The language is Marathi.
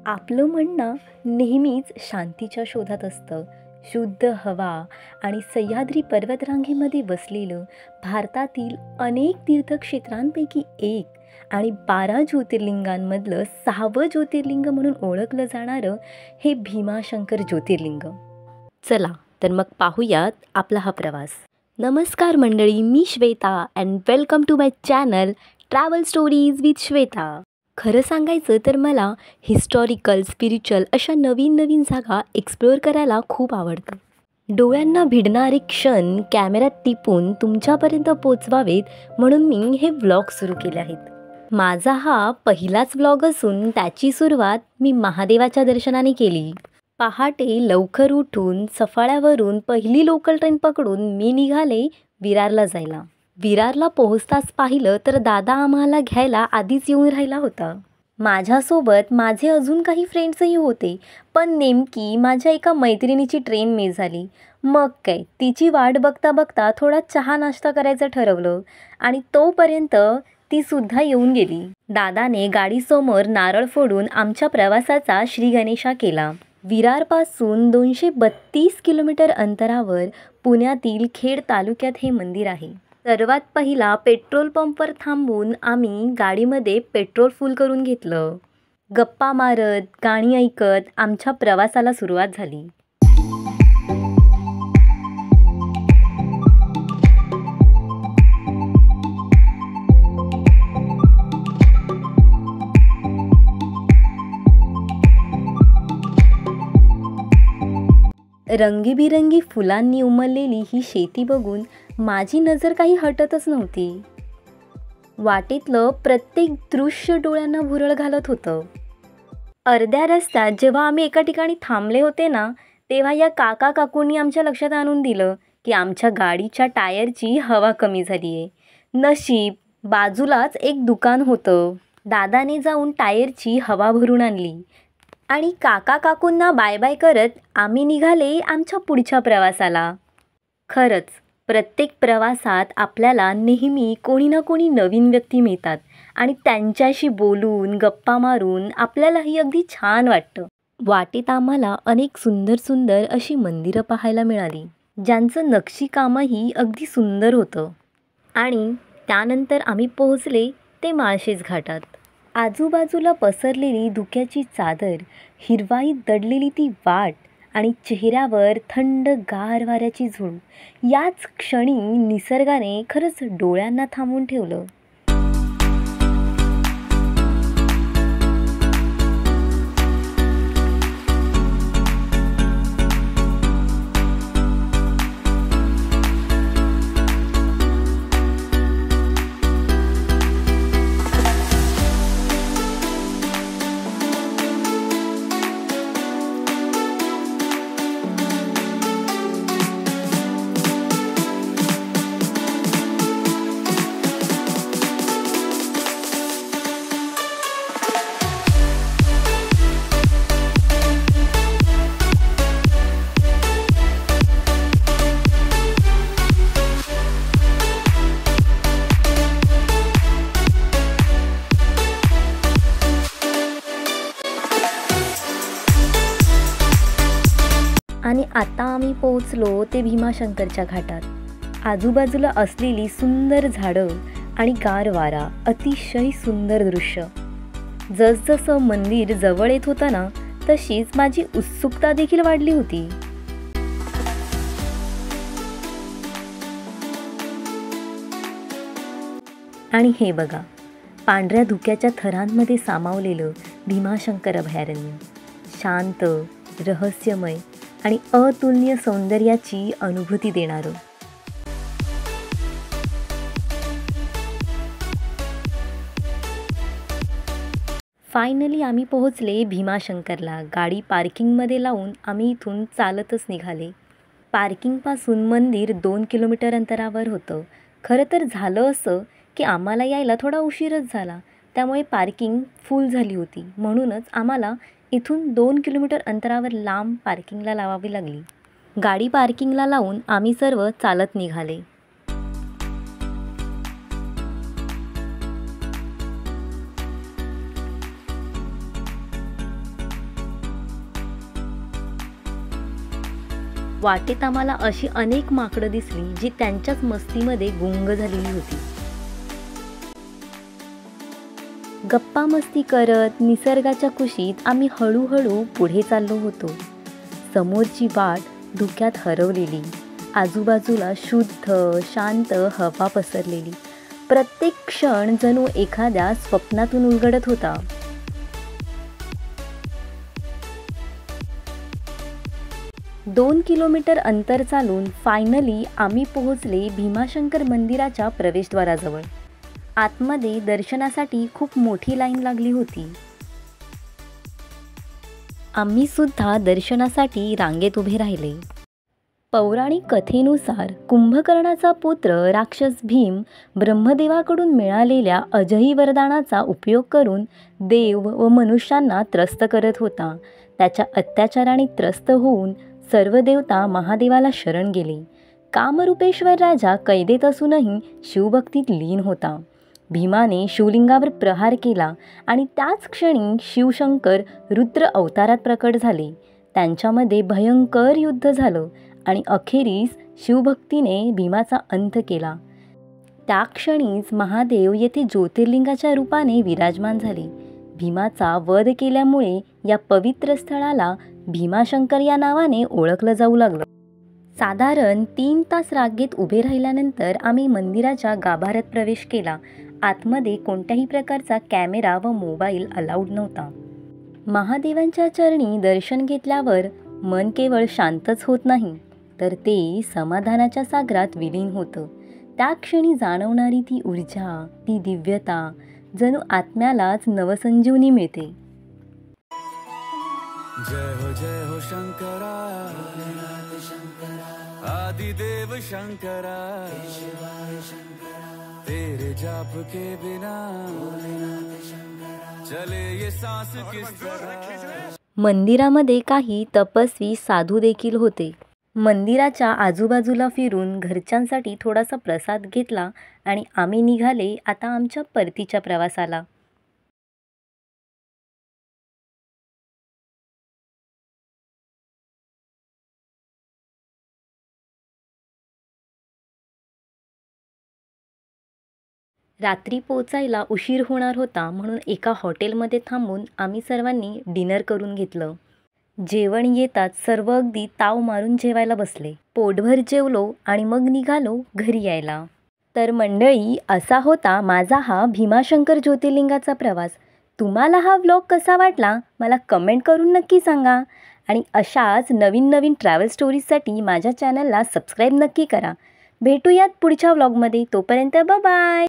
आपलं मन ना नेहमीच शांतीच्या शोधात असतं. शुद्ध हवा आणि सह्याद्री पर्वतरांगेमध्ये बसलेलं भारतातील अनेक तीर्थक्षेत्रांपैकी एक आणि 12 ज्योतिर्लिंगांमधलं 6वं ज्योतिर्लिंग म्हणून ओळखलं जाणारं हे भीमाशंकर ज्योतिर्लिंग. चला तर मग पाहूयात आपला हा प्रवास. नमस्कार मंडळी, मी Shweta and welcome to my channel travel stories with Shweta. खरं सांगायचं तर मला हिस्टॉरिकल, स्पिरिच्युअल अशा नवीन नवीन जागा एक्सप्लोअर करायला खूप आवडतं. डोळ्यांना भिडणारे क्षण कॅमेऱ्यात टिपून तुमच्यापर्यंत पोचवावेत म्हणून मी हे व्लॉग सुरू केले आहेत. माझा हा पहिलाच व्लॉग असून त्याची सुरुवात मी महादेवाच्या दर्शनाने केली. पहाटे लवकर उठून सफाळ्यावरून पहिली लोकल ट्रेन पकडून मी निघाले विरारला जायला. विरारला पोहोचताच पाहिलं तर दादा आम्हाला घ्यायला आधीच येऊन राहिला होता. माझ्यासोबत माझे अजून काही फ्रेंड्सही होते, पण नेमकी माझ्या एका मैत्रिणीची ट्रेन मिस झाली. मग काय, तिची वाट बघता बघता थोडा चहा नाश्ता करायचं ठरवलं आणि तोपर्यंत ती सुद्धा येऊन गेली. दादाने गाडीसमोर नारळ फोडून आमच्या प्रवासाचा श्रीगणेशा केला. विरारपासून 232 किलोमीटर अंतरावर पुण्यातील खेड तालुक्यात हे मंदिर आहे. सर्वात पहिला पेट्रोल पंपवर थांबून आम्ही गाडीमध्ये पेट्रोल फुल करून घेतलं. गप्पा मारत गाणी ऐकत आमच्या प्रवासाला सुरुवात झाली. रंगीबिरंगी फुलांनी उमललेली ही शेती बघून माझी नजर काही हटतच नव्हती. वाटेतलं प्रत्येक दृश्य डोळ्यांना भुरळ घालत होतं. अर्ध्या रस्त्यात जेव्हा आम्ही एका ठिकाणी थांबले होते ना, तेव्हा या काका काकूंनी आमच्या लक्षात आणून दिलं की आमच्या गाडीच्या टायरची हवा कमी झाली आहे. नशीब बाजूलाच एक दुकान होतं. दादाने जाऊन टायरची हवा भरून आणली आणि काका काकूंना बाय बाय करत आम्ही निघाले आमच्या पुढच्या प्रवासाला. खरंच प्रत्येक प्रवासात आपल्याला नेहमी कोणी ना कोणी नवीन व्यक्ती मिळतात आणि त्यांच्याशी बोलून गप्पा मारून आपल्यालाही अगदी छान वाटतं. वाटेत आम्हाला अनेक सुंदर सुंदर अशी मंदिरं पाहायला मिळाली, ज्यांचं नक्षीकामही अगदी सुंदर होतं. आणि त्यानंतर आम्ही पोहोचले ते माळशेज घाटात. आजूबाजूला पसरलेली धुक्याची चादर, हिरवाईत दडलेली ती वाट आणि चेहऱ्यावर थंड गार वाऱ्याची झुळूक, याच क्षणी निसर्गाने खरंच डोळ्यांना थांबवून ठेवलं. आणि आता आम्ही पोहोचलो ते भीमाशंकरच्या घाटात. आजूबाजूला असलेली सुंदर झाडं आणि गार वारा, अतिशय सुंदर दृश्य. जसजसं मंदिर जवळ येत होतं ना, तशीच माझी उत्सुकता देखील वाढली होती. आणि हे बघा, पांढऱ्या धुक्याच्या थरांमध्ये सामावलेलं भीमाशंकर अभयारण्य, शांत, रहस्यमय आणि अतुलनीय सौंदर्याची अनुभूती देणारं. फायनली आम्ही पोहोचले भीमाशंकरला. गाडी पार्किंगमध्ये लावून आम्ही इथून चालतच निघाले. पार्किंगपासून मंदिर 2 किलोमीटर अंतरावर होतं. खरं तर झालं असं की आम्हाला यायला थोडा उशीरच झाला, त्यामुळे पार्किंग फुल झाली होती. म्हणूनच आम्हाला इथून 2 किलोमीटर अंतरावर लांब पार्किंगला लावावी लागली. गाडी पार्किंगला लावून आम्ही सर्व चालत निघाले. वाटेत आम्हाला अशी अनेक माकडं दिसली जी त्यांच्याच मस्तीमध्ये गुंग झालेली होती. गप्पा मस्ती करत निसर्गाच्या कुशीत आम्ही हळूहळू पुढे चाललो होतो. समोरची वाट धुक्यात हरवलेली, आजूबाजूला शुद्ध शांत हवा पसरलेली. प्रत्येक क्षण जणू एखाद्या स्वप्नातून उलगडत होता. 2 किलोमीटर अंतर चालून फायनली आम्ही पोहोचले भीमाशंकर मंदिराच्या प्रवेशद्वाराजवळ. आतमध्ये दर्शनासाठी खूप मोठी लाईन लागली होती. आम्ही सुद्धा दर्शनासाठी रांगेत उभे राहिले. पौराणिक कथेनुसार कुंभकर्णाचा पुत्र राक्षस भीम ब्रह्मदेवाकडून मिळालेल्या अजही वरदानाचा उपयोग करून देव व मनुष्यांना त्रस्त करत होता. त्याच्या अत्याचाराने त्रस्त होऊन सर्व देवता महादेवाला शरण गेले. कामरूपेश्वर राजा कैदेत असूनही शिवभक्तीत लीन होता. भीमाने शिवलिंगावर प्रहार केला आणि त्याच क्षणी शिवशंकर रुद्र अवतारात प्रकट झाले. त्यांच्यामध्ये भयंकर युद्ध झालं आणि अखेरीस शिवभक्तीने भीमाचा अंत केला. त्या क्षणीच महादेव येथे ज्योतिर्लिंगाच्या रूपाने विराजमान झाले. भीमाचा वध केल्यामुळे या पवित्र स्थळाला भीमाशंकर या नावाने ओळखलं जाऊ लागलं. साधारण 3 तास रांगेत उभे राहिल्यानंतर आम्ही मंदिराच्या गाभाऱ्यात प्रवेश केला. आतमध्ये कोणत्याही प्रकारचा कॅमेरा व मोबाईल अलाउड नव्हता. महादेवांच्या चरणी दर्शन घेतल्यावर मन केवळ शांतच होत नाही, तर ते समाधानाच्या सागरात विलीन होतं. त्या क्षणी जाणवणारी ती ऊर्जा, ती दिव्यता जणू आत्म्यालाच नवसंजीवनी मिळते. जय हो शंकरा, आदिदेव शंकरा, तेरे जाप के बिना चले ये सांस किस तरह. मंदिरामध्ये काही तपस्वी साधू देखील होते. मंदिराच्या आजूबाजूला फिरून घरच्यांसाठी थोडासा प्रसाद घेतला आणि आम्ही निघाले आता आमच्या परतीच्या प्रवासाला. रात्री पोचायला उशीर होणार होता म्हणून एका हॉटेलमध्ये थांबून आम्ही सर्वांनी डिनर करून घेतलं. जेवण येताच सर्व अगदी ताव मारून जेवायला बसले. पोटभर जेवलो आणि मग निघालो घरी यायला. तर मंडळी, असा होता माझा हा भीमाशंकर ज्योतिर्लिंगाचा प्रवास. तुम्हाला हा व्लॉग कसा वाटला मला कमेंट करून नक्की सांगा. आणि अशाच नवीन नवीन ट्रॅव्हल स्टोरीजसाठी माझ्या चॅनलला सबस्क्राईब नक्की करा. भेटूयात पुढच्या व्लॉगमध्ये. तोपर्यंत बाय.